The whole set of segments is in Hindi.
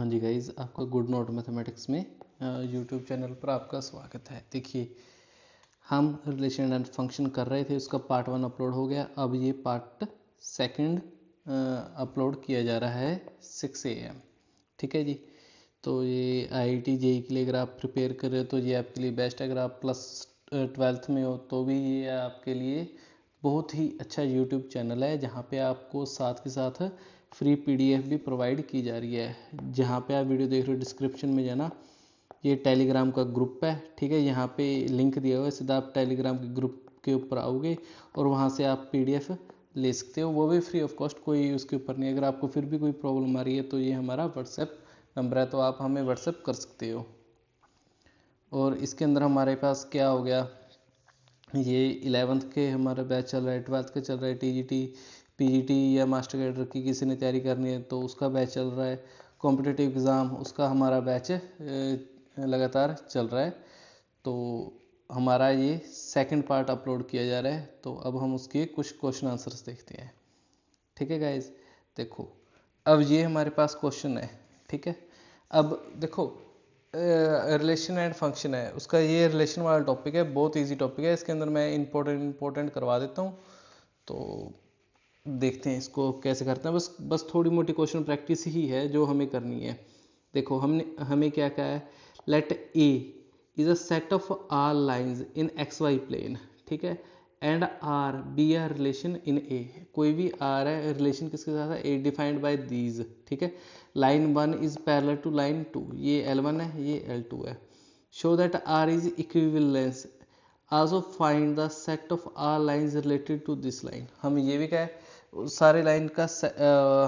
हाँ जी गाइज, आपका गुड नोट मैथमेटिक्स में यूट्यूब चैनल पर आपका स्वागत है। देखिए, हम रिलेशन एंड फंक्शन कर रहे थे, उसका पार्ट 1 अपलोड हो गया। अब ये पार्ट 2 अपलोड किया जा रहा है 6 AM। ठीक है जी। तो ये IIT JEE के लिए अगर आप प्रिपेयर कर रहे हो तो ये आपके लिए बेस्ट है। अगर आप +12th में हो तो भी ये आपके लिए बहुत ही अच्छा यूट्यूब चैनल है, जहाँ पे आपको साथ के साथ फ्री PDF भी प्रोवाइड की जा रही है। जहाँ पे आप वीडियो देख रहे हो डिस्क्रिप्शन में जाना, ये टेलीग्राम का ग्रुप है। ठीक है, यहाँ पे लिंक दिया हुआ है, सीधा आप टेलीग्राम के ग्रुप के ऊपर आओगे और वहाँ से आप PDF ले सकते हो, वो भी फ्री ऑफ कॉस्ट, कोई उसके ऊपर नहीं। अगर आपको फिर भी कोई प्रॉब्लम आ रही है तो ये हमारा व्हाट्सएप नंबर है, तो आप हमें व्हाट्सएप कर सकते हो। और इसके अंदर हमारे पास क्या हो गया, ये 11th के हमारा बैच चल रहा है, 12th का चल रहा है, TGT PGT या मास्टर कैडर की किसी ने तैयारी करनी है तो उसका बैच चल रहा है, कॉम्पिटिटिव एग्ज़ाम उसका हमारा बैच लगातार चल रहा है। तो हमारा ये सेकंड पार्ट अपलोड किया जा रहा है, तो अब हम उसके कुछ क्वेश्चन आंसर्स देखते हैं। ठीक है गाइज, देखो अब ये हमारे पास क्वेश्चन है। ठीक है, अब देखो रिलेशन एंड फंक्शन है, उसका ये रिलेशन वाला टॉपिक है, बहुत इजी टॉपिक है। इसके अंदर मैं इंपॉर्टेंट करवा देता हूँ, तो देखते हैं इसको कैसे करते हैं। बस थोड़ी मोटी क्वेश्चन प्रैक्टिस ही है जो हमें करनी है। देखो हमें क्या कहा है, let A is a set of all lines in XY plane. ठीक है, and R be R relation in A. कोई भी आर है, रिलेशन किसके साथ है, ए डिफाइंड बाय दीज। ठीक है, line 1 is parallel to line 2, ये L1 है, ये L2 है। Show that R is equivalence, also find the set of all lines related to this line. हम ये भी कहा है सारे लाइन का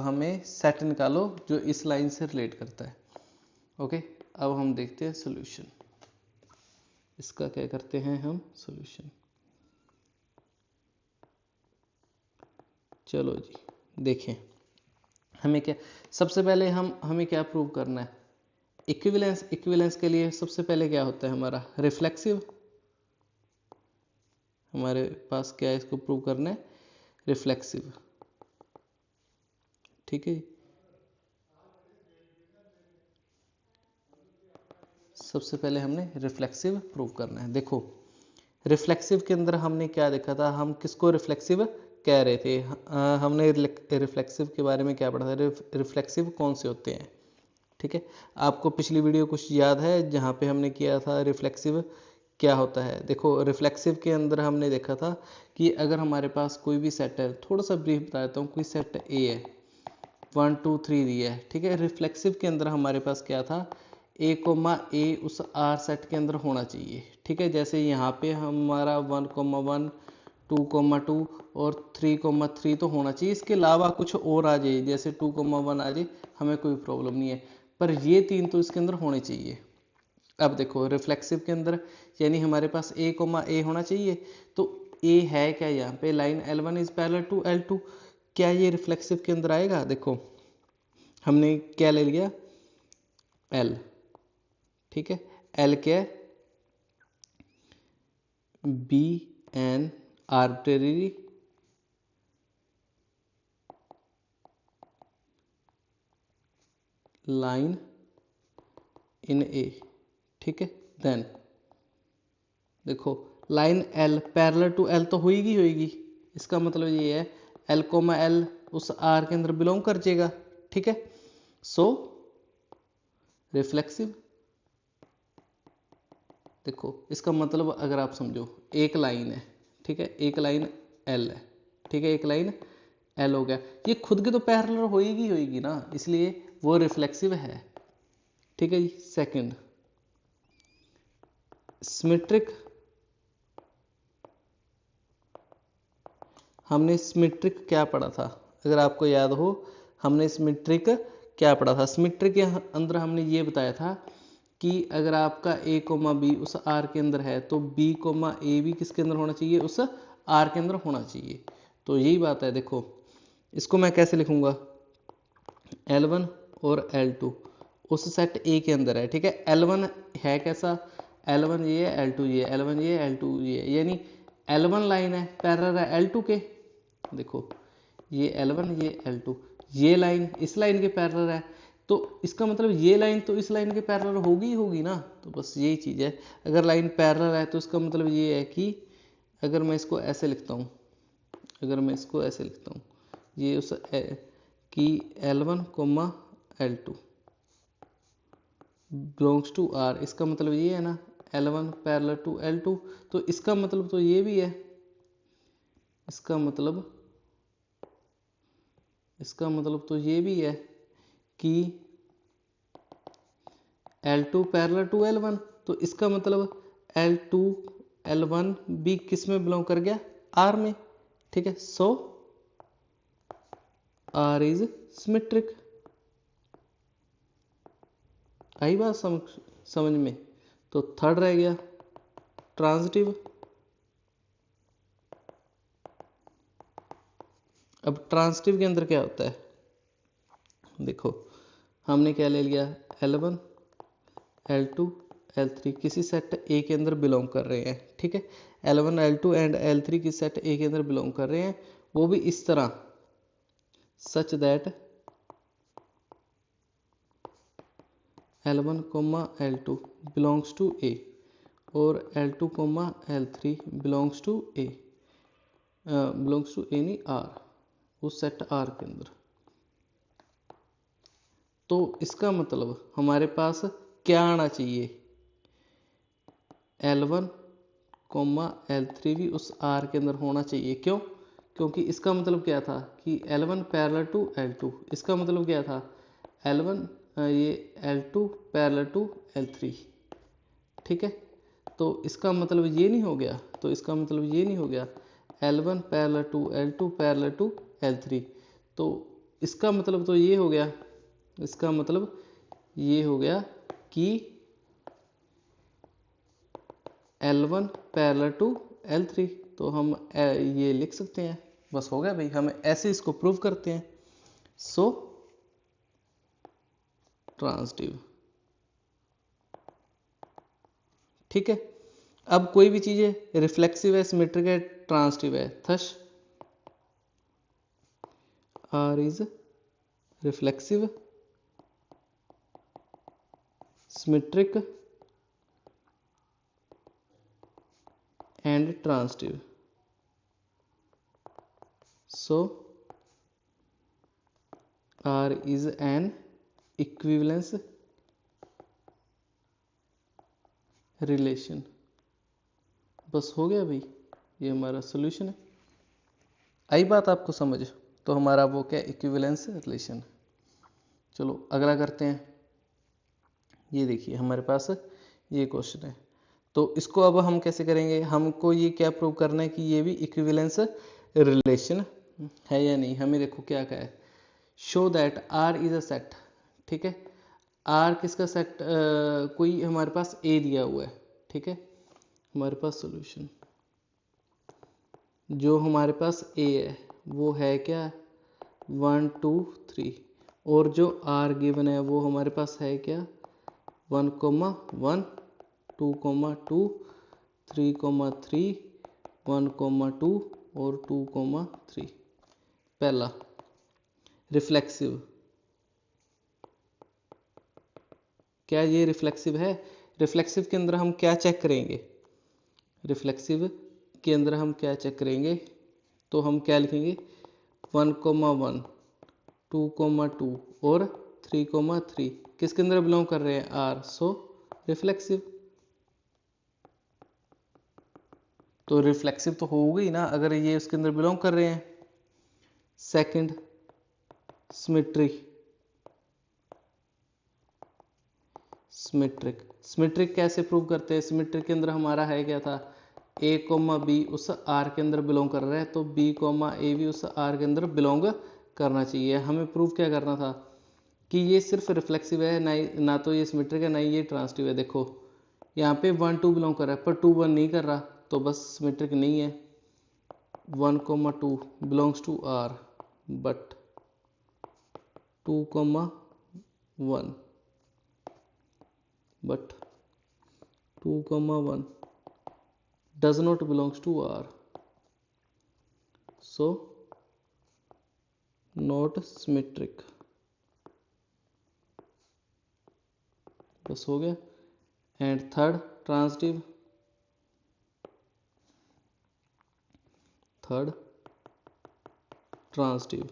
हमें सेट निकालो जो इस लाइन से रिलेट करता है। ओके, अब हम देखते हैं सोल्यूशन। इसका क्या करते हैं हम, सोल्यूशन। चलो जी, देखें हमें क्या, सबसे पहले हमें क्या प्रूव करना है, इक्विवेलेंस के लिए सबसे पहले क्या होता है हमारा, रिफ्लेक्सिव। हमारे पास क्या है, इसको प्रूव करना है, रिफ्लेक्सिव। ठीक है, सबसे पहले हमने रिफ्लेक्सिव प्रूव करना है। देखो रिफ्लेक्सिव के अंदर हमने क्या देखा था, हम किसको रिफ्लेक्सिव कह रहे थे, हमने रिफ्लेक्सिव के बारे में क्या पढ़ा था, रिफ्लेक्सिव कौन से होते हैं। ठीक है, आपको पिछली वीडियो कुछ याद है जहाँ पे हमने किया था रिफ्लेक्सिव क्या होता है। देखो रिफ्लेक्सिव के अंदर हमने देखा था कि अगर हमारे पास कोई भी सेट है, थोड़ा सा ब्रीफ बता देता हूँ, कोई सेट ए है, 1 2 3 दिया है। ठीक है, रिफ्लेक्सिव के अंदर हमारे पास क्या था, A, उस R सेट के अंदर होना चाहिए। ठीक है, जैसे यहाँ पे हमारा 1, 1 2, 2 और 3, 3 तो होना चाहिए, इसके अलावा कुछ और आ जाए, जैसे 2, 1 आ जाए, हमें कोई प्रॉब्लम नहीं है, पर ये 3 तो इसके अंदर होने चाहिए। अब देखो रिफ्लेक्सिव के अंदर यानी हमारे पास A, होना चाहिए, तो A है क्या, यहाँ पे line L1 is parallel to L2, क्या ये रिफ्लेक्सिव के अंदर आएगा। देखो हमने क्या ले लिया, L। ठीक है, L क्या है, be an arbitrary line in A. ठीक है, देन देखो line L parallel to L तो होगी, इसका मतलब ये है L, L उस R के अंदर बिलोंग कर जाएगा। ठीक है, सो रिफ्लेक्सिव। देखो इसका मतलब अगर आप समझो, एक लाइन है, ठीक है, एक लाइन L है, ठीक है, एक लाइन L हो गया, ये खुद के तो पैरेलल होगी ना, इसलिए वो रिफ्लेक्सिव है। ठीक है जी, सेकंड सिमेट्रिक। हमने सिमेट्रिक क्या पढ़ा था, अगर आपको याद हो, हमने सिमेट्रिक क्या पढ़ा था। सिमेट्रिक के अंदर हमने ये बताया था कि अगर आपका A, B उस R के अंदर है तो B, A भी किसके अंदर होना चाहिए, उस R के अंदर होना चाहिए। तो यही बात है। देखो इसको मैं कैसे लिखूंगा, L1 और L2 उस सेट A के अंदर है। ठीक है, L1 है कैसा, L1 ये है, L2 ये है, L1 ये है, L2 ये है, यानी L1 लाइन है पैरेलल है L2 के। देखो ये L1 ये L2, ये लाइन इस लाइन के पैरेलल है, तो इसका मतलब ये लाइन तो इस लाइन के पैरेलल होगी ही होगी ना, तो बस यही चीज़ है। अगर लाइन पैरेलल है तो इसका मतलब ये है कि अगर मैं इसको ऐसे लिखता हूँ, अगर मैं इसको ऐसे लिखता हूँ, ये उस कि L1 coma L2 belongs to R, इसका मतलब ये है ना L1 पैरेलल टू L2, तो इसका मतलब तो ये भी है, इसका मतलब तो ये भी है कि L2 पैरेलल टू L1, तो इसका मतलब L2 L1 भी किस में बिलोंग कर गया, R में, ठीक है। सो R इज सिमेट्रिक। आई बात समझ में। तो थर्ड रह गया ट्रांजिटिव। अब ट्रांजिटिव के अंदर क्या होता है, देखो हमने क्या ले लिया, L1 L2 L3 किसी सेट A के अंदर बिलोंग कर रहे हैं, ठीक है। L1 L2 एंड L3 किसी सेट A के अंदर बिलोंग कर रहे हैं, वो भी इस तरह such that L1 L2 belongs to A और L2 L3 belongs to A, belongs to any R, उस सेट R के अंदर। तो इसका मतलब हमारे पास क्या आना चाहिए, L1 L3 भी उस R के अंदर होना चाहिए। क्यों, क्योंकि इसका मतलब क्या था कि L1 पैरेलल टू L2, इसका मतलब क्या था L1 ये L2 पैरेलल टू L3, ठीक है। तो इसका मतलब ये नहीं हो गया, तो इसका मतलब ये नहीं हो गया L1 parallel to L2 parallel to L3, तो इसका मतलब तो ये हो गया, इसका मतलब ये हो गया कि L1 पैरेलल टू L3, तो हम ये लिख सकते हैं, बस हो गया भाई, हम ऐसे इसको प्रूव करते हैं। सो ट्रांजिटिव, ठीक है। अब कोई भी चीज़ है रिफ्लेक्सिव है, सिमेट्रिक है, ट्रांजिटिव है, थश R is reflexive, symmetric and transitive. So R is an equivalence relation। बस हो गया भाई, ये हमारा सॉल्यूशन है। आई बात आपको समझ, तो हमारा वो क्या इक्विवेलेंस रिलेशन। चलो अगला करते हैं। ये देखिए हमारे पास ये क्वेश्चन है, तो इसको अब हम कैसे करेंगे, हमको ये क्या प्रूव करना है कि ये भी इक्विवेलेंस रिलेशन है या नहीं। हमें देखो क्या है, show that R is a set, ठीक है। R किसका सेट, कोई हमारे पास A दिया हुआ है, ठीक है। हमारे पास सॉल्यूशन जो हमारे पास A है वो है क्या 1 2 3, और जो R गिवन है वो हमारे पास है क्या 1 1 2 2 3 3 1 2 और 2 3। पहला रिफ्लेक्सिव, क्या ये रिफ्लेक्सिव है। रिफ्लेक्सिव के अंदर हम क्या चेक करेंगे, रिफ्लेक्सिव के अंदर हम क्या चेक करेंगे, तो हम क्या लिखेंगे 1 1 2 2 और 3 3 किसके अंदर बिलोंग कर रहे हैं R, सो रिफ्लेक्सिव। तो रिफ्लेक्सिव तो हो गई ना अगर ये उसके अंदर बिलोंग कर रहे हैं। सेकंड सिमेट्रिक, सिमेट्रिक कैसे प्रूव करते हैं, सिमेट्रिक के अंदर हमारा है क्या था A B उस R के अंदर बिलोंग कर रहा है, तो B A भी उस R के अंदर बिलोंग करना चाहिए। हमें प्रूव क्या करना था कि ये सिर्फ रिफ्लेक्सिव है, ना तो ये सिमेट्रिक है ना ये ट्रांजिटिव है। देखो यहाँ पे 1 2 बिलोंग कर रहा है पर 2 1 नहीं कर रहा, तो बस सिमेट्रिक नहीं है। 1 2 belongs to R but 2 1 but 2 1 does not belongs to R, so not symmetric। Plus हो गया, and third transitive, third transitive.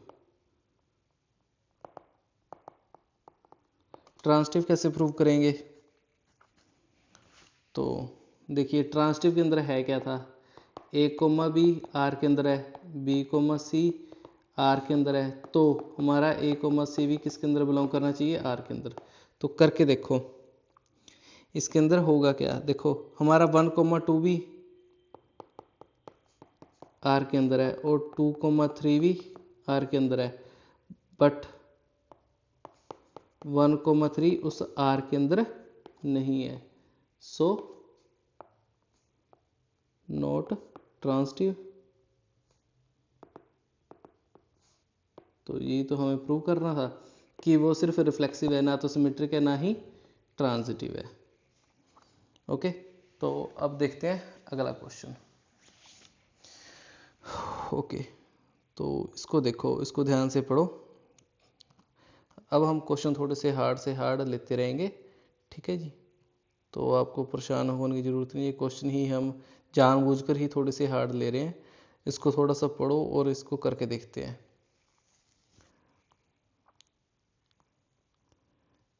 Transitive कैसे प्रूव करेंगे? तो देखिए ट्रांजिटिव के अंदर है क्या था, ए कोमा बी आर के अंदर है, बी कोमा सी आर के अंदर है, तो हमारा ए कोमा सी भी किसके अंदर बिलोंग करना चाहिए, आर के अंदर। तो करके देखो इसके अंदर होगा क्या, देखो हमारा 1,2 भी आर के अंदर है और 2,3 भी आर के अंदर है, बट 1,3 उस आर के अंदर नहीं है, सो नॉट ट्रांजिटिव। तो ये तो हमें प्रूव करना था कि वो सिर्फ रिफ्लेक्सिव है, ना तो सिमेट्रिक है ना ही ट्रांजिटिव है। ओके, तो अब देखते हैं अगला क्वेश्चन। ओके, तो इसको देखो, इसको ध्यान से पढ़ो। अब हम क्वेश्चन थोड़े से हार्ड लेते रहेंगे, ठीक है जी। तो आपको परेशान होने की ज़रूरत नहीं है, क्वेश्चन ही हम जानबूझकर ही थोड़े से हार्ड ले रहे हैं। इसको थोड़ा सा पढ़ो और इसको करके देखते हैं।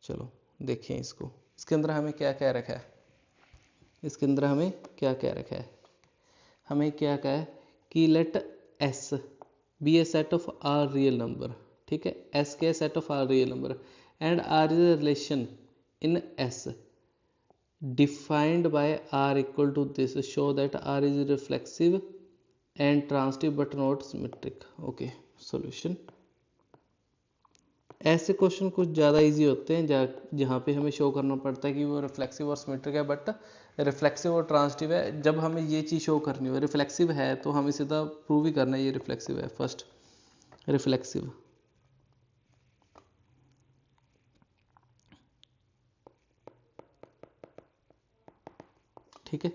चलो देखिए इसको, इसके अंदर हमें क्या क्या रखा है, इसके अंदर हमें क्या क्या रखा है, हमें क्या कहा है कि let S be a set of R real number, ठीक है, एस के set of R real number and R is a relation in S defined by r equal to this, show that r is reflexive and transitive but not symmetric. Okay, solution। ऐसे क्वेश्चन कुछ ज़्यादा इजी होते हैं जहाँ पे हमें शो करना पड़ता है कि वो रिफ्लेक्सिव और सिमेट्रिक है, बट रिफ्लेक्सिव और ट्रांजिटिव है। जब हमें ये चीज़ शो करनी हो, रिफ्लेक्सिव है तो हमें सीधा प्रूव ही करना है ये रिफ्लेक्सिव है। फर्स्ट रिफ्लेक्सिव, ठीक है।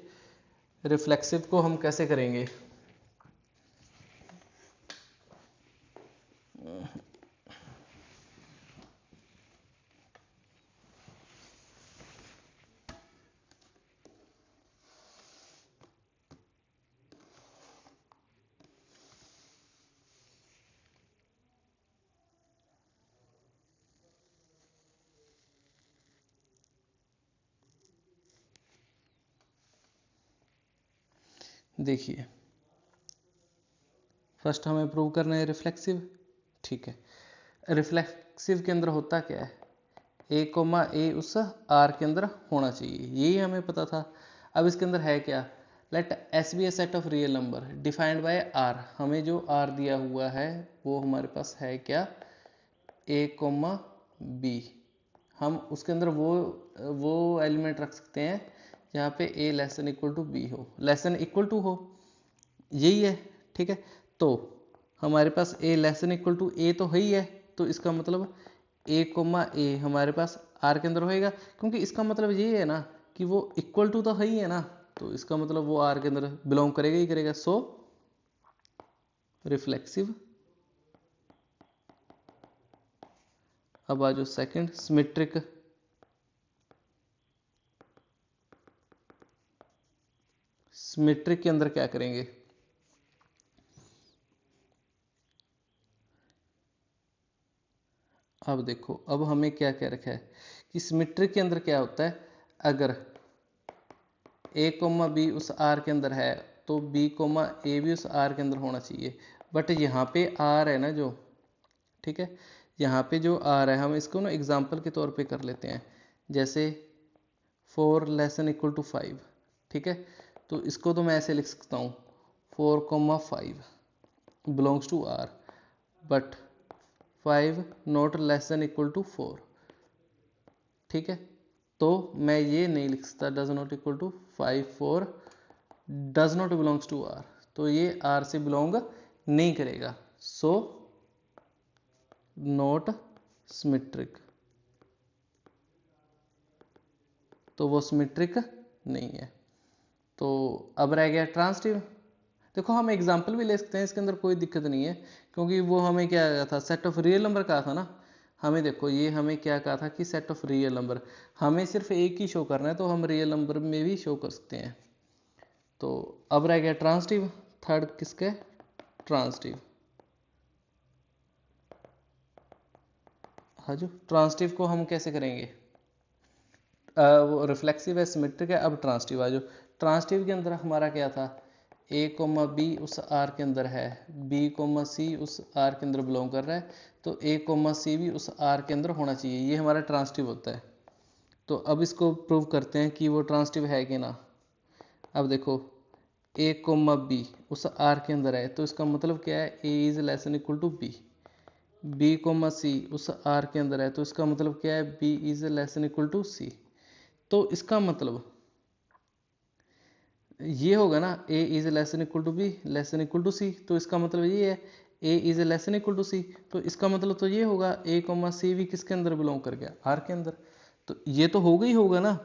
रिफ्लेक्सिव को हम कैसे करेंगे, देखिए फर्स्ट हमें प्रूव करना है रिफ्लेक्सिव, ठीक है। रिफ्लेक्सिव के अंदर होता क्या है, ए कोमा ए उस आर के अंदर होना चाहिए, यही हमें पता था। अब इसके अंदर है क्या, let S be a set of real number defined by R, हमें जो आर दिया हुआ है वो हमारे पास है क्या, ए कोमा बी। हम उसके अंदर वो एलिमेंट रख सकते हैं जहाँ पे A less than equal to B हो, लेस देन इक्वल टू हो, यही है, ठीक है। तो हमारे पास A less than equal to A तो है ही है, तो इसका मतलब ए कोमा ए हमारे पास आर के अंदर होएगा, क्योंकि इसका मतलब ये है ना कि वो इक्वल टू तो है ही है ना, तो इसका मतलब वो आर के अंदर बिलोंग करेगा ही करेगा। सो रिफ्लेक्सिव। अब आ जाओ सेकंड सिमेट्रिक, सिमेट्रिक के अंदर क्या करेंगे, अब देखो अब हमें क्या क्या रखा है कि सिमेट्रिक के अंदर क्या होता है, अगर ए कोमा बी उस आर के अंदर है तो बी कोमा ए भी उस आर के अंदर होना चाहिए, बट यहाँ पे आर है ना जो, ठीक है, यहाँ पे जो आर है हम इसको ना एग्जाम्पल के तौर पे कर लेते हैं, जैसे 4 लेस देन इक्वल टू 5, ठीक है। तो इसको तो मैं ऐसे लिख सकता हूँ 4,5 belongs to R, but 5 not less than equal to 4, ठीक है। तो मैं ये नहीं लिख सकता does not equal to 5 4 does not belongs to R, तो ये आर से बिलोंग नहीं करेगा, सो नॉट सिमेट्रिक, तो वो सिमेट्रिक नहीं है। तो अब रह गया ट्रांजिटिव। देखो हम एग्जाम्पल भी ले सकते हैं, इसके अंदर कोई दिक्कत नहीं है, क्योंकि वो हमें क्या था, सेट ऑफ रियल नंबर कहा था ना, हमें देखो ये हमें क्या कहा था कि सेट ऑफ रियल नंबर, हमें सिर्फ एक ही शो करना है तो हम रियल नंबर में भी शो कर सकते हैं। तो अब रह गया ट्रांसटिव, थर्ड किसका है, ट्रांसटिव। हाँ जो ट्रांसटिव को हम कैसे करेंगे, वो रिफ्लेक्सिव है, सिमेट्रिक है। अब ट्रांसटिव आ जाओ। ट्रांसटिव के अंदर हमारा क्या था, ए कोमा बी उस आर के अंदर है, बी कोमा सी उस आर के अंदर बिलोंग कर रहा है, तो ए कोमा सी भी उस आर के अंदर होना चाहिए, ये हमारा ट्रांसटिव होता है। तो अब इसको प्रूव करते हैं कि वो ट्रांसटिव है कि ना। अब देखो ए कोमा बी उस आर के अंदर है, तो इसका मतलब क्या है, A is less than equal to B. B comma C उस आर के अंदर है, तो इसका मतलब क्या है, B is less than equal to C. तो इसका मतलब ये होगा ना, A is less than equal to B less than equal to C, तो इसका मतलब ये है A is less than equal to C, तो इसका मतलब तो ये होगा ए कोमा सी भी किसके अंदर बिलोंग कर गया, आर के अंदर। तो ये तो होगा ही होगा ना,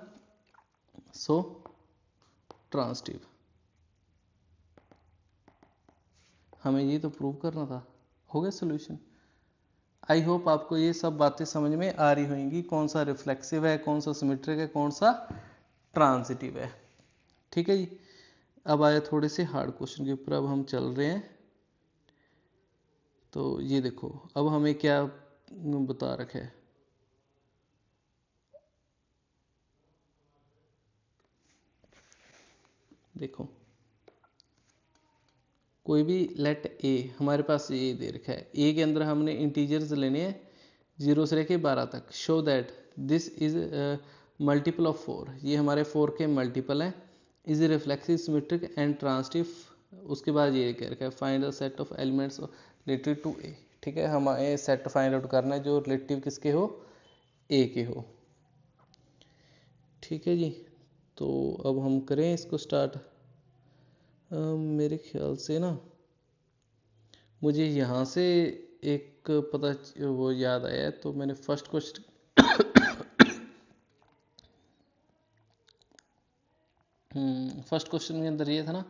सो ट्रांसटिव। हमें ये तो प्रूव करना था, हो गया सोल्यूशन। आई होप आपको ये सब बातें समझ में आ रही होंगी, कौन सा रिफ्लेक्सिव है, कौन सा सिमेट्रिक है, कौन सा ट्रांजिटिव है। ठीक है जी। अब आए थोड़े से हार्ड क्वेश्चन के ऊपर, अब हम चल रहे हैं। तो ये देखो अब हमें क्या बता रखा है, देखो कोई भी लेट ए, हमारे पास ये दे रखा है, ए के अंदर हमने इंटीजर्स लेने हैं 0 से लेके 12 तक। Show that this is multiple of 4, ये हमारे 4 के मल्टीपल हैं, is reflexive symmetric and transitive. उसके बाद ये कह रखा है find the set of elements related to A. ठीक है, हमें सेट फाइंड आउट करना है जो रिलेटिव किसके हो, ए के हो। ठीक है जी। तो अब हम करें इसको स्टार्ट। मेरे ख्याल से ना मुझे यहाँ से एक पता वो याद आया है, तो मैंने फर्स्ट क्वेश्चन फर्स्ट क्वेश्चन के अंदर ये था ना,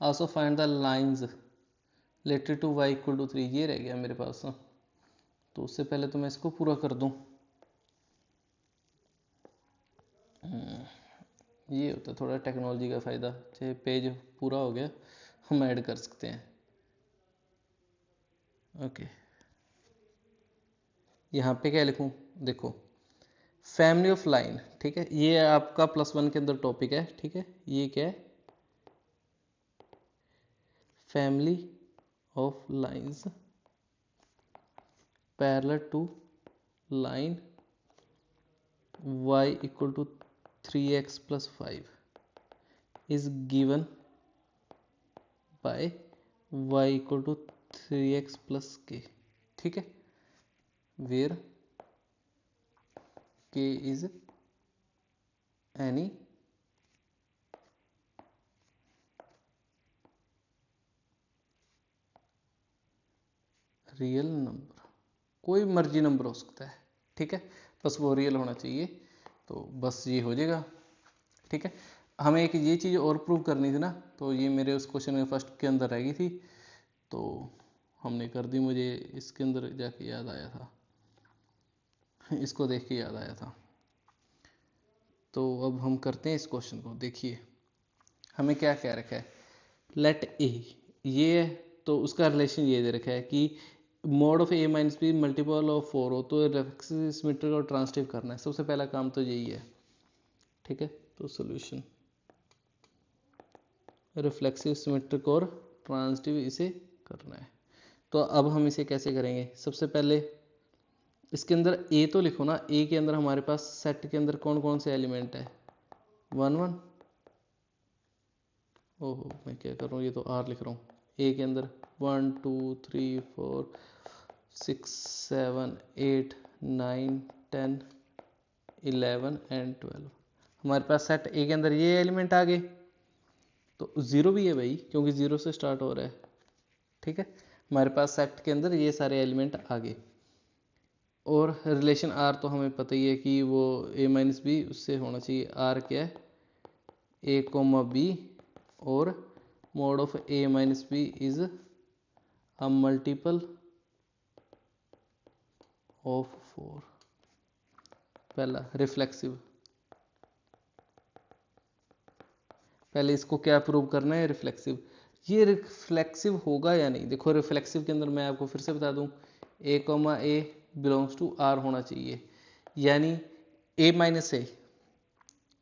also find the lines related to y equal to 3, ये रह गया मेरे पास। तो उससे पहले तो मैं इसको पूरा कर दूं। ये होता है थोड़ा टेक्नोलॉजी का फ़ायदा, चाहे पेज पूरा हो गया हम ऐड कर सकते हैं। ओके, यहाँ पे क्या लिखूँ, देखो फैमिली ऑफ लाइन। ठीक है, ये आपका +1 के अंदर टॉपिक है। ठीक है, ये क्या है, family of lines parallel to line y equal to 3x + 5 is given by y equal to 3x + k। ठीक है, where k is any real number, कोई मर्जी नंबर हो सकता है। ठीक है, बस वो रियल होना चाहिए, तो बस ये हो जाएगा। ठीक है, हमें एक ये चीज़ और प्रूव करनी थी ना, तो ये मेरे उस क्वेश्चन में फर्स्ट के अंदर रह गई थी, तो हमने कर दी। मुझे इसके अंदर जाके याद आया था, इसको देख के याद आया था। तो अब हम करते हैं इस क्वेश्चन को। देखिए हमें क्या कह रखा है, लेट ए, ये तो उसका रिलेशन ये दे रखा है कि mode of A minus be multiple of 4 हो तो रिफ्लेक्सिव सिमेट्रिक और ट्रांसटिव करना है। सबसे पहला काम तो यही है। ठीक है, तो सॉल्यूशन रिफ्लेक्सिव सिमेट्रिक और ट्रांसटिव इसे करना है। तो अब हम इसे कैसे करेंगे, सबसे पहले इसके अंदर ए तो लिखो ना, ए के अंदर हमारे पास सेट के अंदर कौन कौन से एलिमेंट है, 1 1। ओहो मैं क्या कर रहा हूँ, ये तो आर लिख रहा हूँ। ए के अंदर 1 2 3 4 6 7 8 9 10 11 एंड 12, हमारे पास सेट ए के अंदर ये एलिमेंट आ गए। तो 0 भी है भाई, क्योंकि 0 से स्टार्ट हो रहा है। ठीक है, हमारे पास सेट के अंदर ये सारे एलिमेंट आ गए। और रिलेशन आर तो हमें पता ही है कि वो ए माइनस बी उससे होना चाहिए। आर क्या है, ए कोमा बी, और mod of A minus B is a multiple of 4। पहला रिफ्लेक्सिव, पहले इसको क्या प्रूव करना है, रिफ्लेक्सिव। ये रिफ्लेक्सिव होगा या नहीं, देखो रिफ्लेक्सिव के अंदर मैं आपको फिर से बता दूं, a, a belongs to r होना चाहिए, यानी a माइनस a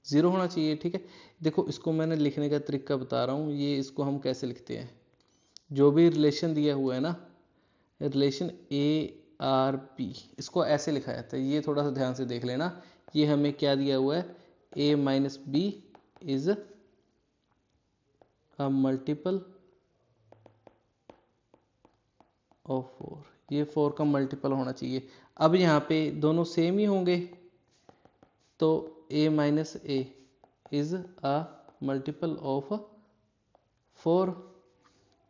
0 होना चाहिए। ठीक है, देखो इसको मैंने लिखने का तरीका बता रहा हूँ, ये इसको हम कैसे लिखते हैं, जो भी रिलेशन दिया हुआ है ना, रिलेशन ए आर बी, इसको ऐसे लिखा जाता है, ये थोड़ा सा ध्यान से देख लेना। ये हमें क्या दिया हुआ है, a minus B is a multiple of 4, ये 4 का मल्टीपल होना चाहिए। अब यहाँ पे दोनों सेम ही होंगे, तो a minus A is a multiple of 4,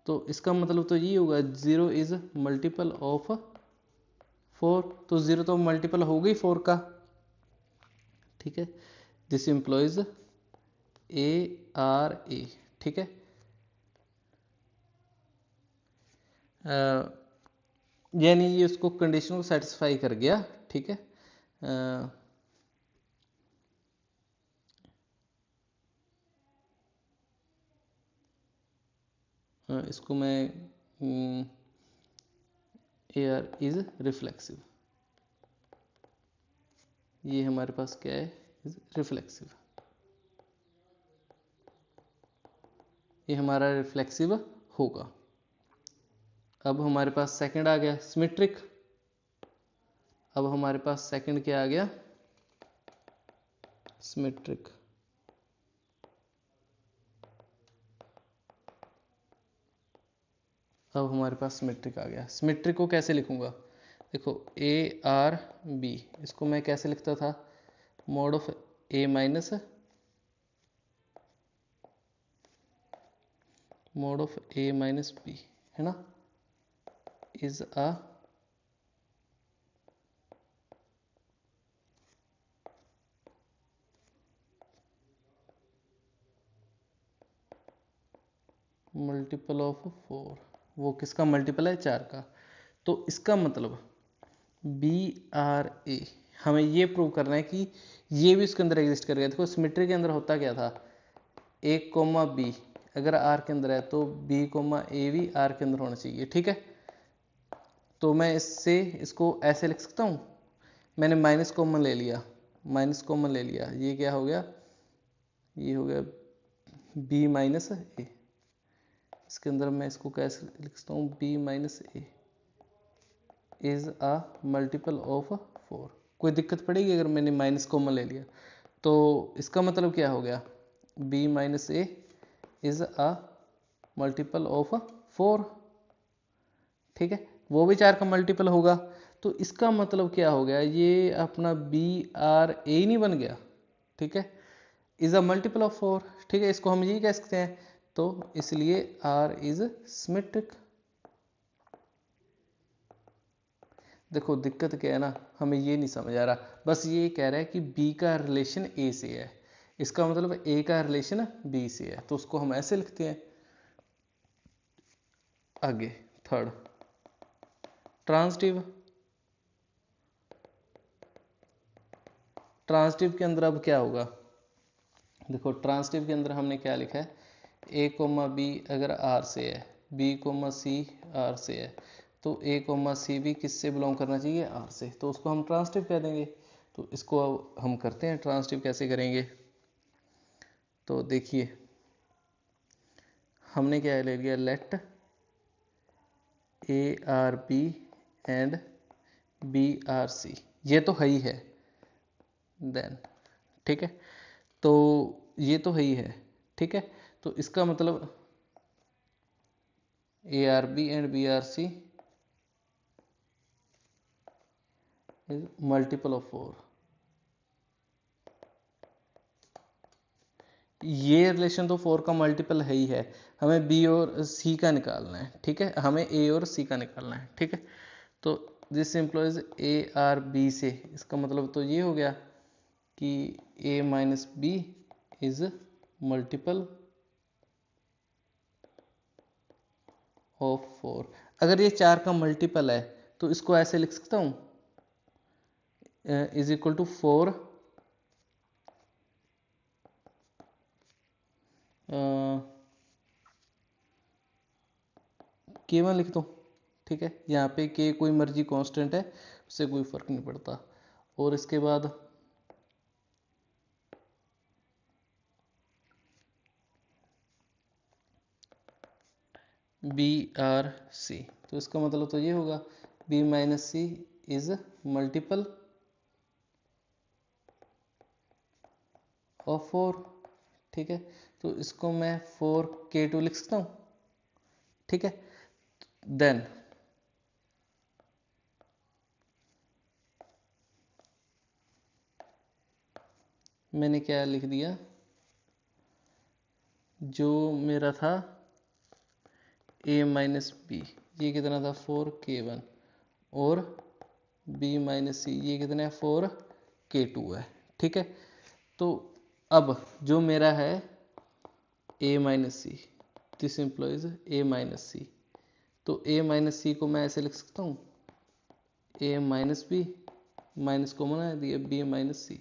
तो इसका मतलब तो ये होगा 0 इज मल्टीपल ऑफ 4, तो 0 तो मल्टीपल हो गई 4 का। ठीक है, this employees A R A. ठीक है, यानी ये उसको कंडीशन को सेटिस्फाई कर गया। ठीक है, इसको मैं ए आर इज रिफ्लेक्सिव, ये हमारे पास क्या है, इज रिफ्लेक्सिव, ये हमारा रिफ्लेक्सिव होगा। अब हमारे पास सेकंड आ गया सिमेट्रिक। अब हमारे पास सेकंड क्या आ गया, सिमेट्रिक। अब हमारे पास सिमेट्रिक आ गया। सिमेट्रिक को कैसे लिखूंगा, देखो ए आर बी, इसको मैं कैसे लिखता था, mod of A minus mod of A minus B, है ना, इज अ मल्टीपल ऑफ 4, वो किसका मल्टीपल है, 4 का। तो इसका मतलब बी आर ए, हमें ये प्रूव करना है कि ये भी उसके अंदर एग्जिस्ट करेगा। देखो सिमेट्री के अंदर होता क्या था, ए कोमा बी अगर आर के अंदर है तो बी कोमा ए भी आर के अंदर होना चाहिए। ठीक है, तो मैं इससे इसको ऐसे लिख सकता हूँ, मैंने माइनस कॉमन ले लिया, माइनस कॉमन ले लिया, ये क्या हो गया, ये हो गया बी माइनस ए। इसके अंदर मैं इसको कैसे लिख सकता हूँ, B minus A is a multiple of 4। कोई दिक्कत पड़ेगी अगर मैंने माइनस कॉमन ले लिया, तो इसका मतलब क्या हो गया, B minus A is a multiple of 4। ठीक है, वो भी 4 का मल्टीपल होगा, तो इसका मतलब क्या हो गया, ये अपना बी आर ए नहीं बन गया। ठीक है, इज अ मल्टीपल ऑफ 4। ठीक है, इसको हम ये कह सकते हैं, तो इसलिए आर इज सिमेट्रिक। देखो दिक्कत क्या है ना, हमें ये नहीं समझ आ रहा, बस ये कह रहा है कि बी का रिलेशन ए से है, इसका मतलब ए का रिलेशन बी से है, तो उसको हम ऐसे लिखते हैं। आगे थर्ड ट्रांजिटिव। ट्रांजिटिव के अंदर अब क्या होगा, देखो ट्रांजिटिव के अंदर हमने क्या लिखा है, ए कोमा बी अगर आर से है, बी कोमा सी आर से है, तो ए कोमा सी भी किससे बिलोंग करना चाहिए, आर से, तो उसको हम ट्रांजिटिव कह देंगे। तो इसको अब हम करते हैं, ट्रांजिटिव कैसे करेंगे, तो देखिए हमने क्या ले लिया, let A R B and B R C, ये तो है ही है, देन ठीक है, तो ये तो है ही है। ठीक है, तो इसका मतलब A R B and B R C is multiple of 4। ये रिलेशन तो 4 का मल्टीपल है ही है, हमें बी और सी का निकालना है। ठीक है, हमें ए और सी का निकालना है। ठीक है, तो this implies A R B से, इसका मतलब तो ये हो गया कि A minus B is multiple of 4। अगर ये 4 का मल्टीपल है तो इसको ऐसे लिख सकता हूँ, इज इक्वल टू 4 K1 लिख दो, ठीक है। यहाँ पे K कोई मर्जी कांस्टेंट है, उससे कोई फर्क नहीं पड़ता। और इसके बाद BRC, तो इसका मतलब तो ये होगा B minus C is multiple of 4, ठीक है। तो इसको मैं 4K2 लिख सकता हूँ, ठीक है। देन मैंने क्या लिख दिया, जो मेरा था A माइनस बी, ये कितना था 4K1, और B माइनस सी ये कितना है 4K2 है, ठीक है। तो अब जो मेरा है A minus C, this implies A minus C, तो A माइनस सी को मैं ऐसे लिख सकता हूँ A माइनस बी, माइनस को बना दिया B माइनस सी,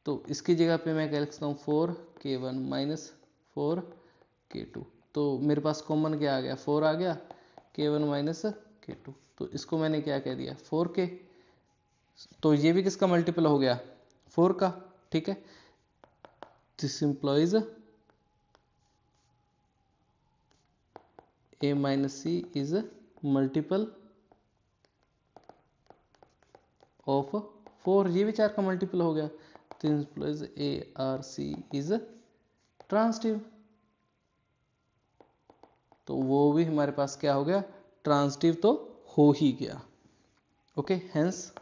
तो इसकी जगह पे मैं क्या लिख सकता हूँ 4K1 माइनस 4K2, तो मेरे पास कॉमन क्या आ गया 4 आ गया, K1 माइनस K2, तो इसको मैंने क्या कह दिया 4K, तो ये भी किसका मल्टीपल हो गया 4 का, ठीक है। This implies A minus C is multiple of 4, ये भी 4 का मल्टीपल हो गया, तो इम्प्लॉइज ARC इज ट्रांसिटिव, तो वो भी हमारे पास क्या हो गया ट्रांसिटिव तो हो ही गया, okay. Hence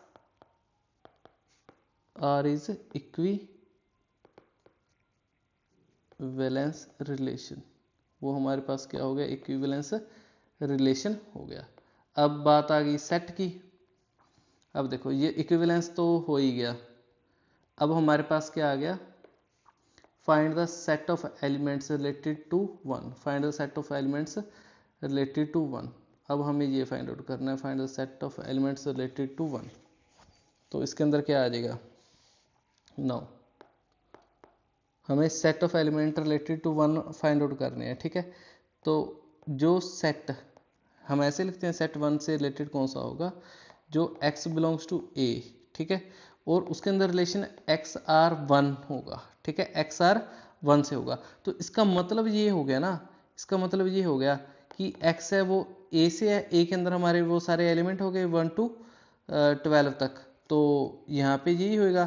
R is equivalence relation, वो हमारे पास क्या हो गया इक्विवेलेंस रिलेशन हो गया। अब बात आ गई सेट की। अब देखो ये इक्विवेलेंस तो हो ही गया, अब हमारे पास क्या आ गया find the set of elements related to 1, find the set of elements related to 1। अब हमें ये फाइंड आउट करना है find the set of elements related to 1, तो इसके अंदर क्या आ जाएगा नाउ हमें set of element related to 1 find out करने हैं, ठीक है। तो जो सेट हम ऐसे लिखते हैं सेट 1 से रिलेटेड कौन सा होगा जो x बिलोंग्स टू a, ठीक है, और उसके अंदर रिलेशन XR1 होगा, ठीक है, XR1 से होगा। तो इसका मतलब ये हो गया ना, इसका मतलब ये हो गया कि x है वो a से है, a के अंदर हमारे वो सारे एलिमेंट हो गए 1 to 12 तक, तो यहाँ पे यही होएगा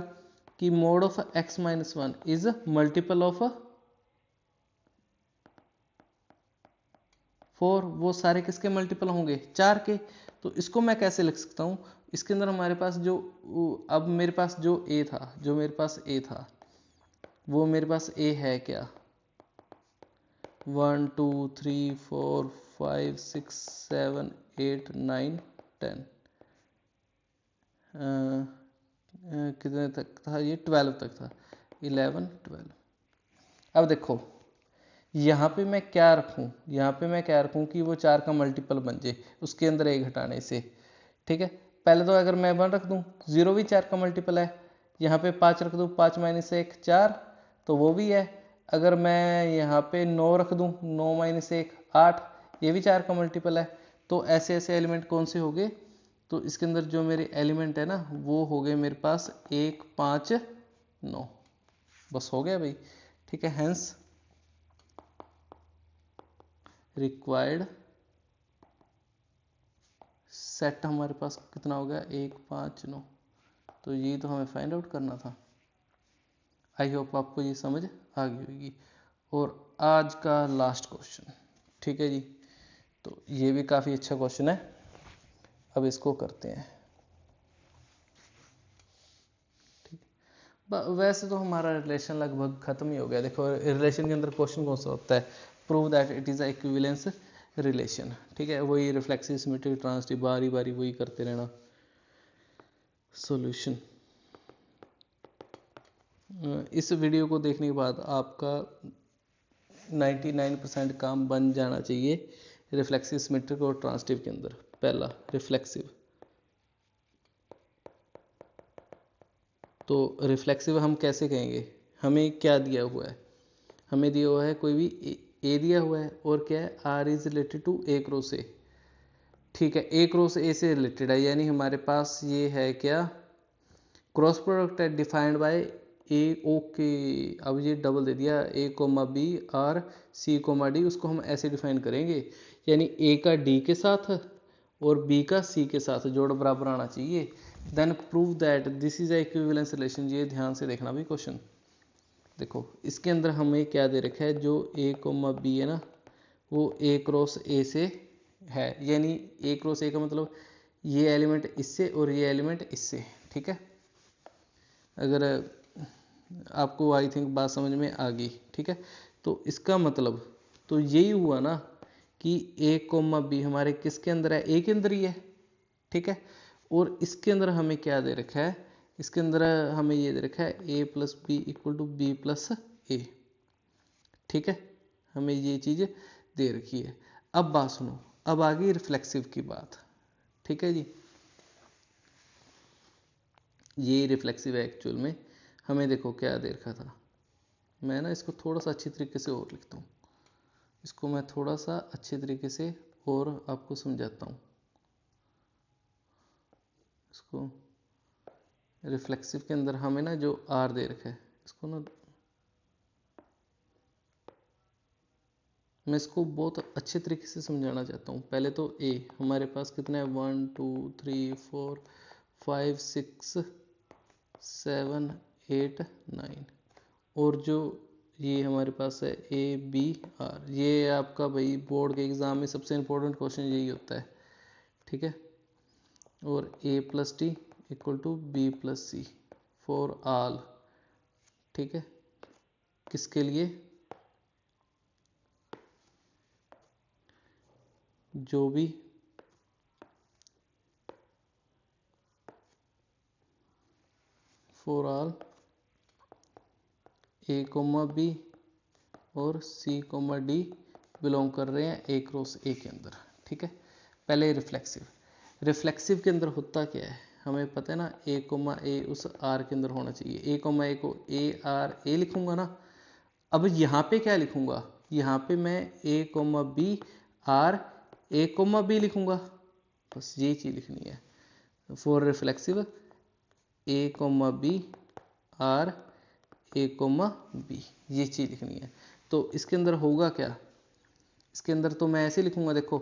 कि mode of x minus 1 is multiple of 4, वो सारे किसके मल्टीपल होंगे 4 के। तो इसको मैं कैसे लिख सकता हूँ, इसके अंदर हमारे पास जो अब मेरे पास जो a था, जो मेरे पास a था वो मेरे पास a है क्या 1 2 3 4 5 6 7 8 9 10 कितने तक था ये 12 तक था 11 12। अब देखो यहाँ पे मैं क्या रखूँ, यहाँ पे मैं क्या रखूँ कि वो 4 का मल्टीपल बन जाए उसके अंदर 1 घटाने से, ठीक है। पहले तो अगर मैं 1 रख दूँ 0 भी 4 का मल्टीपल है, यहाँ पे 5 रख दूँ 5 माइनस 1 4, तो वो भी है। अगर मैं यहाँ पे 9 रख दूँ 9 माइनस 1 8, ये भी 4 का मल्टीपल है। तो ऐसे ऐसे एलिमेंट कौन से हो गए, तो इसके अंदर जो मेरे एलिमेंट है ना वो हो गए मेरे पास 1 5 9, बस हो गया भाई, ठीक है। हेंस रिक्वायर्ड सेट हमारे पास कितना हो गया 1 5 9, तो ये तो हमें फाइंड आउट करना था। आई होप आपको ये समझ आ गई होगी। और आज का लास्ट क्वेश्चन, ठीक है जी, तो ये भी काफ़ी अच्छा क्वेश्चन है, अब इसको करते हैं, ठीक। वैसे तो हमारा रिलेशन लगभग खत्म ही हो गया। देखो रिलेशन के अंदर क्वेश्चन कौन सा होता है, prove that it is a equivalence relation, ठीक है, वही रिफ्लेक्सिव सिमेट्रिक ट्रांसिटिव बारी बारी वही करते रहना। सॉल्यूशन, इस वीडियो को देखने के बाद आपका 99% काम बन जाना चाहिए रिफ्लेक्सिव सिमेट्रिक और ट्रांसिटिव के अंदर। पहला रिफ्लेक्सिव, तो रिफ्लेक्सिव हम कैसे कहेंगे, हमें क्या दिया हुआ है, हमें दिया हुआ है कोई भी ए दिया हुआ है और क्या है R is related to A cross A, ठीक है, ए क्रॉस ए से रिलेटेड है, यानी हमारे पास ये है क्या क्रॉस प्रोडक्ट है डिफाइंड बाय ए, ओके। अब ये डबल दे दिया ए कोमा बी और सी कोमा डी, उसको हम ऐसे डिफाइन करेंगे, यानी ए का डी के साथ और बी का सी के साथ जोड़ बराबर आना चाहिए। Then prove that this is equivalence relation. ये ध्यान से देखना भी क्वेश्चन, देखो इसके अंदर हमें क्या दे रखा है, जो ए कोमा बी है ना वो ए क्रॉस ए से है, यानी ए क्रॉस ए का मतलब ये एलिमेंट इससे और ये एलिमेंट इससे, ठीक है। अगर आपको आई थिंक बात समझ में आ गई, ठीक है, तो इसका मतलब तो यही हुआ ना कि ए कोमा बी हमारे किसके अंदर है, ए के अंदर ही है, ठीक है। और इसके अंदर हमें क्या दे रखा है, इसके अंदर हमें ये दे रखा है A plus B equal to B plus A, ठीक है, हमें ये चीज़ दे रखी है। अब बात सुनो, अब आ गई रिफ्लेक्सिव की बात, ठीक है जी। ये रिफ्लेक्सिव है एक्चुअल में, हमें देखो क्या दे रखा था, मैं ना इसको थोड़ा सा अच्छी तरीके से और लिखता हूँ, इसको मैं थोड़ा सा अच्छे तरीके से और आपको समझाता हूँ। इसको रिफ्लेक्सिव के अंदर हमें ना जो आर दे रखा है, इसको ना मैं इसको बहुत अच्छे तरीके से समझाना चाहता हूँ। पहले तो ए हमारे पास कितना है 1 2 3 4 5 6 7 8 9, और जो ये हमारे पास है ए बी आर, ये आपका भाई बोर्ड के एग्ज़ाम में सबसे इम्पोर्टेंट क्वेश्चन यही होता है, ठीक है। और A plus D equal to B plus C for all, ठीक है, किसके लिए, जो भी for all A comma B और सी कोमा डी बिलोंग कर रहे हैं ए क्रॉस ए के अंदर, ठीक है। पहले रिफ्लेक्सिव, रिफ्लेक्सिव के अंदर होता क्या है, हमें पता है ना ए कोमा ए उस आर के अंदर होना चाहिए, ए कोमा ए को ए आर ए लिखूंगा ना। अब यहाँ पे क्या लिखूंगा, यहाँ पे मैं A comma B R A comma B लिखूंगा, बस ये चीज़ लिखनी है। For reflexive A comma B R A comma B, ये चीज़ लिखनी है। तो इसके अंदर होगा क्या, इसके अंदर तो मैं ऐसे लिखूंगा, देखो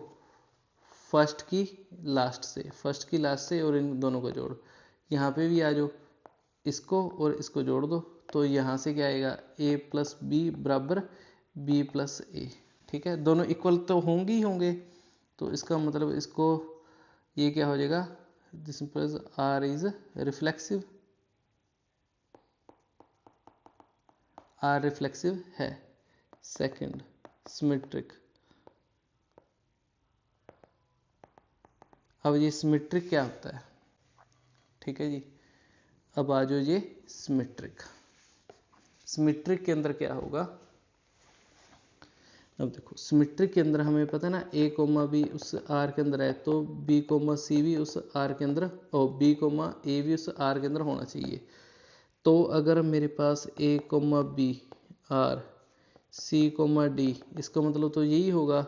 फर्स्ट की लास्ट से, फर्स्ट की लास्ट से और इन दोनों का जोड़, यहाँ पे भी आ जाओ, इसको और इसको जोड़ दो, तो यहाँ से क्या आएगा ए प्लस बी बराबर बी प्लस ए, ठीक है, दोनों इक्वल तो होंगे ही होंगे, तो इसका मतलब इसको ये क्या हो जाएगा, this implies R is reflexive, R reflexive है। सेकंड सिमेट्रिक, अब ये सिमेट्रिक क्या होता है, ठीक है जी। अब आ जाओ ये सिमेट्रिक, सिमेट्रिक के अंदर क्या होगा, अब देखो सिमेट्रिक के अंदर हमें पता है ना ए कोमा बी उस आर के अंदर है, तो बी कोमा सी भी उस आर के अंदर और बी कोमा ए भी उस आर के अंदर होना चाहिए। तो अगर मेरे पास A comma B R C comma D, इसका मतलब तो यही होगा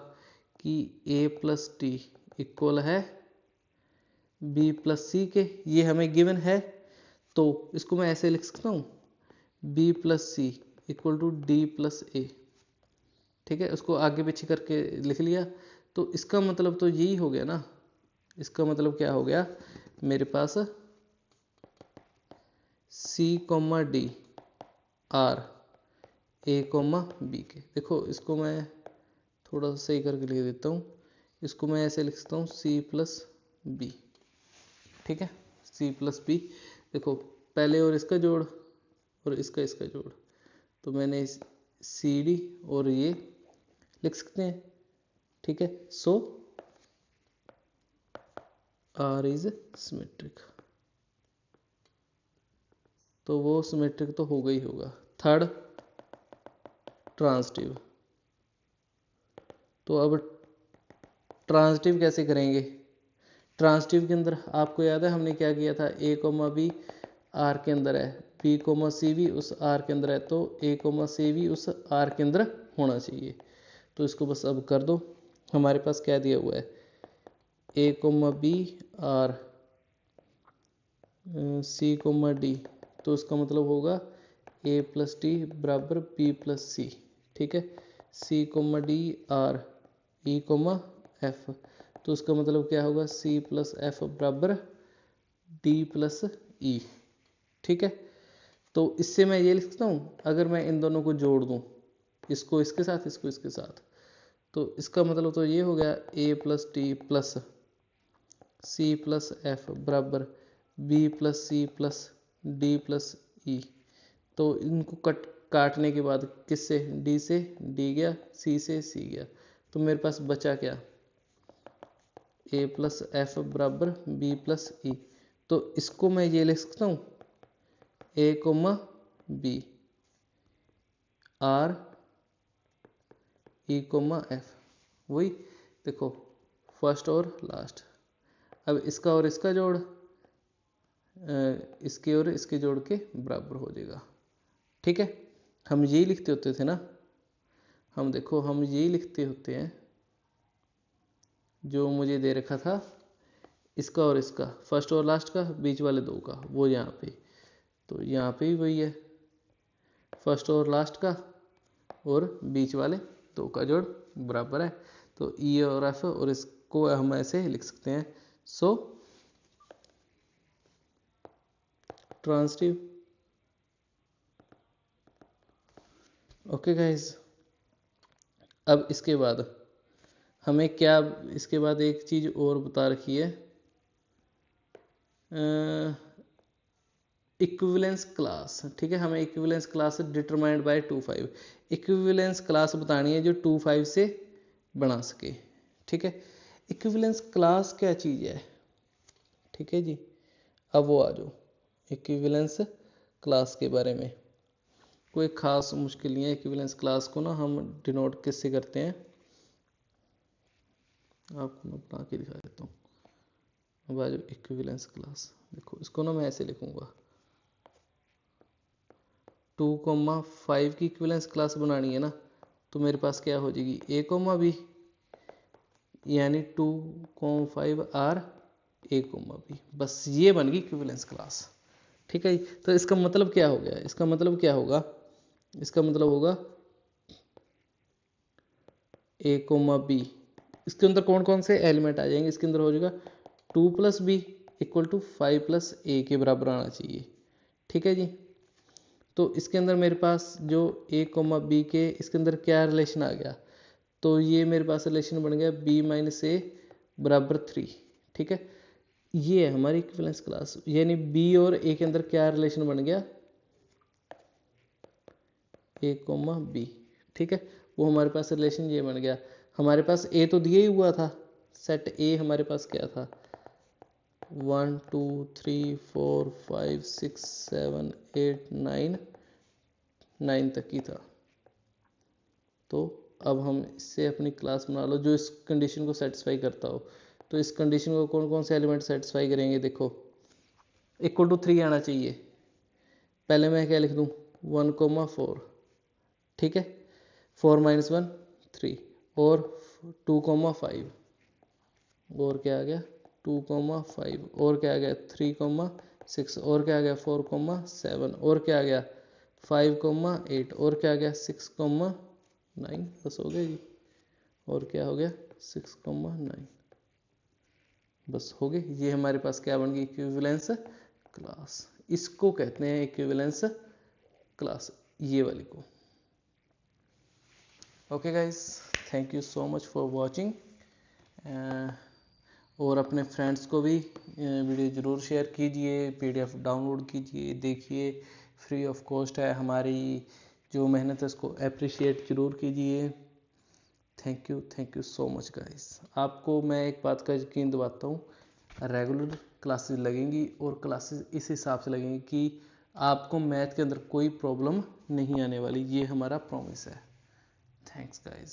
कि ए प्लस टी इक्वल है बी प्लस सी के, ये हमें गिवन है, तो इसको मैं ऐसे लिख सकता हूँ B plus C equal to D plus A, ठीक है, उसको आगे पीछे करके लिख लिया। तो इसका मतलब तो यही हो गया ना, इसका मतलब क्या हो गया, मेरे पास सी comma D are A comma B के, देखो इसको मैं थोड़ा सा सही करके लिख देता हूँ, इसको मैं ऐसे लिख सकता हूँ सी प्लस बी, ठीक है, सी प्लस बी। देखो पहले और इसका जोड़ और इसका जोड़, तो मैंने सी डी और ये लिख सकते हैं, ठीक है। सो आर इज सिमेट्रिक, तो वो सिमेट्रिक तो होगा ही होगा। थर्ड ट्रांजिटिव, तो अब ट्रांजिटिव कैसे करेंगे, ट्रांजिटिव के अंदर आपको याद है हमने क्या किया था, ए कोमा बी आर के अंदर है, बी कोमा सी भी उस आर के अंदर है, तो ए कोमा सी भी उस आर के अंदर होना चाहिए। तो इसको बस अब कर दो। हमारे पास क्या दिया हुआ है, A comma B R C comma D, तो इसका मतलब होगा ए प्लस डी बराबर बी प्लस सी। ठीक है, C comma D R E comma F, तो उसका मतलब क्या होगा, सी प्लस एफ बराबर डी प्लस ई। ठीक है, तो इससे मैं ये लिख सकता हूँ, अगर मैं इन दोनों को जोड़ दूँ, इसको इसके साथ, इसको इसके साथ, तो इसका मतलब तो ये हो गया A plus D plus C plus F बराबर B plus C plus D plus E. तो इनको काटने के बाद किससे, डी से डी गया, सी से सी गया, तो मेरे पास बचा क्या, ए प्लस एफ बराबर बी प्लस ई। तो इसको मैं ये लिख सकता हूँ, A comma B R E comma F, वही देखो फर्स्ट और लास्ट। अब इसका और इसका जोड़ इसके और इसके जोड़ के बराबर हो जाएगा। ठीक है, हम यही लिखते होते थे ना, हम देखो हम यही लिखते होते हैं, जो मुझे दे रखा था इसका और इसका, फर्स्ट और लास्ट का, बीच वाले दो का, वो यहाँ पे, तो यहाँ पे भी वही है, फर्स्ट और लास्ट का और बीच वाले दो का जोड़ बराबर है। तो ई और एफ, और इसको हम ऐसे लिख सकते हैं, सो ट्रांसिटिव। ओके गाइज, अब इसके बाद हमें क्या, इसके बाद एक चीज़ और बता रखी है, इक्विवेलेंस क्लास। ठीक है, हमें equivalence class determined by 2,5, equivalence class बतानी है जो 2,5 से बना सके। ठीक है, इक्विवेलेंस क्लास क्या चीज़ है, ठीक है जी, अब वो आ जाओ इक्विवेलेंस क्लास के बारे में। कोई खास मुश्किल नहीं है, इक्विवेलेंस क्लास को ना हम डिनोट किससे करते हैं, आपको मैं बना के दिखा देता हूँ। अब आ जाओ इक्विवेलेंस क्लास, देखो इसको ना मैं ऐसे लिखूंगा, 2,5 की इक्विवेलेंस क्लास बनानी है ना, तो मेरे पास क्या हो जाएगी, ए कोमा बी, यानी 2,5 आर ए कोमा बी, बस ये बन गई इक्विवेलेंस क्लास। ठीक है, तो इसका मतलब क्या हो गया, इसका मतलब क्या होगा, इसका मतलब होगा ए कोमा बी, इसके अंदर कौन कौन से एलिमेंट आ जाएंगे, इसके अंदर हो जाएगा 2 plus B equal to 5 plus A के बराबर आना चाहिए। ठीक है जी, तो इसके अंदर मेरे पास जो ए कोमा बी के, इसके अंदर क्या रिलेशन आ गया, तो ये मेरे पास रिलेशन बन गया बी माइनस ए बराबर 3। ठीक है, ये है हमारी इक्विवेलेंस क्लास, यानी बी और ए के अंदर क्या रिलेशन बन गया, ए कोमा बी। ठीक है, वो हमारे पास रिलेशन ये बन गया। हमारे पास ए तो दिया ही हुआ था, सेट ए हमारे पास क्या था, 1 2 3 4 5 6 7 8 9 तक ही था। तो अब हम इससे अपनी क्लास बना लो जो इस कंडीशन को सेटिस्फाई करता हो। तो इस कंडीशन को कौन कौन से एलिमेंट सेटिस्फाई करेंगे, देखो इक्वल टू 3 आना चाहिए। पहले मैं क्या लिख दूँ, 1,4। ठीक है, 4 - 1 3, और 2,5, और क्या आ गया 2,5, और क्या आ गया 3,6, और क्या आ गया 4,7, और क्या आ गया 5,8, और क्या आ गया 6,9, बस हो गया जी, और क्या हो गया 6,9, बस हो गए। ये हमारे पास क्या बन गई, इक्विवेलेंस क्लास। इसको कहते हैं इक्विवेलेंस क्लास, ये वाली को। Okay guys, thank you so much for watching, और अपने फ्रेंड्स को भी वीडियो ज़रूर शेयर कीजिए, PDF डाउनलोड कीजिए, देखिए, फ्री ऑफ कॉस्ट है, हमारी जो मेहनत है उसको अप्रिशिएट ज़रूर कीजिए। Thank you so much guys. आपको मैं एक बात का यकीन दिलाता हूँ, रेगुलर क्लासेस लगेंगी, और क्लासेस इस हिसाब से लगेंगी कि आपको मैथ के अंदर कोई प्रॉब्लम नहीं आने वाली, ये हमारा प्रॉमिस है। Thanks guys.